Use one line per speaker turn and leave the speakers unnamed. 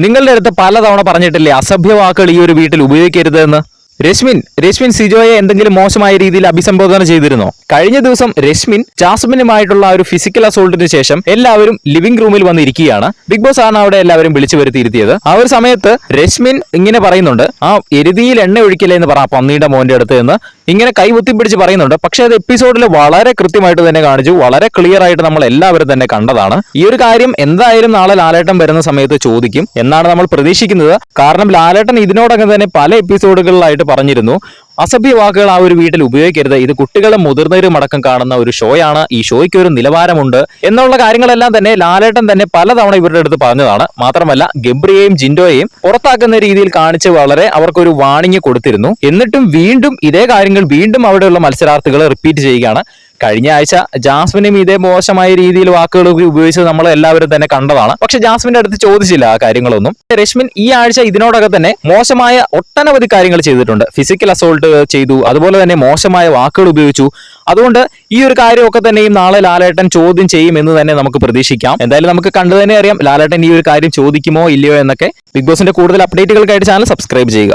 നിങ്ങളുടെ അടുത്ത് പലതവണ പറഞ്ഞിട്ടില്ലേ അസഭ്യ വാക്കുകൾ ഈ ഒരു വീട്ടിൽ ഉപയോഗിക്കരുതെന്ന്? രശ്മിൻ സിജോയെ എന്തെങ്കിലും മോശമായ രീതിയിൽ അഭിസംബോധന ചെയ്തിരുന്നോ? കഴിഞ്ഞ ദിവസം രശ്മിൻ ജാസ്മിനുമായിട്ടുള്ള ഒരു ഫിസിക്കൽ അസോൾട്ടിന് ശേഷം എല്ലാവരും ലിവിംഗ് റൂമിൽ വന്നിരിക്കുകയാണ്. ബിഗ് ബോസ് ആണ് അവിടെ എല്ലാവരും വിളിച്ചു വരുത്തിയിരുത്തിയത്. ആ ഒരു സമയത്ത് രശ്മിൻ ഇങ്ങനെ പറയുന്നുണ്ട്, ആ എരുതിയിൽ എണ്ണ ഒഴിക്കില്ലേ എന്ന് പറ പന്നിയുടെ മോന്റെ അടുത്ത് എന്ന് ഇങ്ങനെ കൈ കുത്തിപ്പിടിച്ച് പറയുന്നുണ്ട്. പക്ഷെ അത് എപ്പിസോഡിൽ വളരെ കൃത്യമായിട്ട് തന്നെ കാണിച്ചു, വളരെ ക്ലിയർ ആയിട്ട് നമ്മൾ എല്ലാവരും തന്നെ കണ്ടതാണ്. ഈ ഒരു കാര്യം എന്തായാലും നാളെ ലാലേട്ടൻ വരുന്ന സമയത്ത് ചോദിക്കും എന്നാണ് നമ്മൾ പ്രതീക്ഷിക്കുന്നത്. കാരണം ലാലേട്ടൻ ഇതിനോടകം തന്നെ പല എപ്പിസോഡുകളിലായിട്ട് പറഞ്ഞിരുന്നു അസഭ്യ വാക്കുകൾ ആ ഒരു വീട്ടിൽ ഉപയോഗിക്കരുത്, ഇത് കുട്ടികളും മുതിർന്നവരും അടക്കം കാണുന്ന ഒരു ഷോയാണ്, ഈ ഷോയ്ക്ക് ഒരു നിലവാരമുണ്ട് എന്നുള്ള കാര്യങ്ങളെല്ലാം തന്നെ ലാലേട്ടൻ തന്നെ പലതവണ ഇവരുടെ അടുത്ത് പറഞ്ഞതാണ്. മാത്രമല്ല ഗബ്രിയെയും ജിൻഡോയെയും പുറത്താക്കുന്ന രീതിയിൽ കാണിച്ച് വളരെ അവർക്കൊരു വാണിംഗ് കൊടുത്തിരുന്നു. എന്നിട്ടും വീണ്ടും ഇതേ കാര്യങ്ങൾ വീണ്ടും അവിടെയുള്ള മത്സരാർത്ഥികൾ റിപ്പീറ്റ് ചെയ്യുകയാണ്. കഴിഞ്ഞ ആഴ്ച ജാസ്മിനും ഇതേ മോശമായ രീതിയിൽ വാക്കുകൾ ഉപയോഗിച്ചത് നമ്മൾ എല്ലാവരും തന്നെ കണ്ടതാണ്. പക്ഷെ ജാസ്മിന്റെ അടുത്ത് ചോദിച്ചില്ല ആ കാര്യങ്ങളൊന്നും. രശ്മിൻ ഈ ആഴ്ച ഇതിനോടകം തന്നെ മോശമായ ഒട്ടനവധി കാര്യങ്ങൾ ചെയ്തിട്ടുണ്ട്. ഫിസിക്കൽ അസോൾട്ട് ചെയ്തു, അതുപോലെ തന്നെ മോശമായ വാക്കുകൾ ഉപയോഗിച്ചു. അതുകൊണ്ട് ഈ ഒരു കാര്യമൊക്കെ തന്നെയും നാളെ ലാലേട്ടൻ ചോദ്യം ചെയ്യും എന്ന് തന്നെ നമുക്ക് പ്രതീക്ഷിക്കാം. എന്തായാലും നമുക്ക് കണ്ടു തന്നെ അറിയാം ലാലേട്ടൻ ഈ ഒരു കാര്യം ചോദിക്കുമോ ഇല്ലയോ എന്നൊക്കെ. ബിഗ് ബോസിന്റെ കൂടുതൽ അപ്ഡേറ്റുകൾക്കായിട്ട് ചാനൽ സബ്സ്ക്രൈബ് ചെയ്യുക.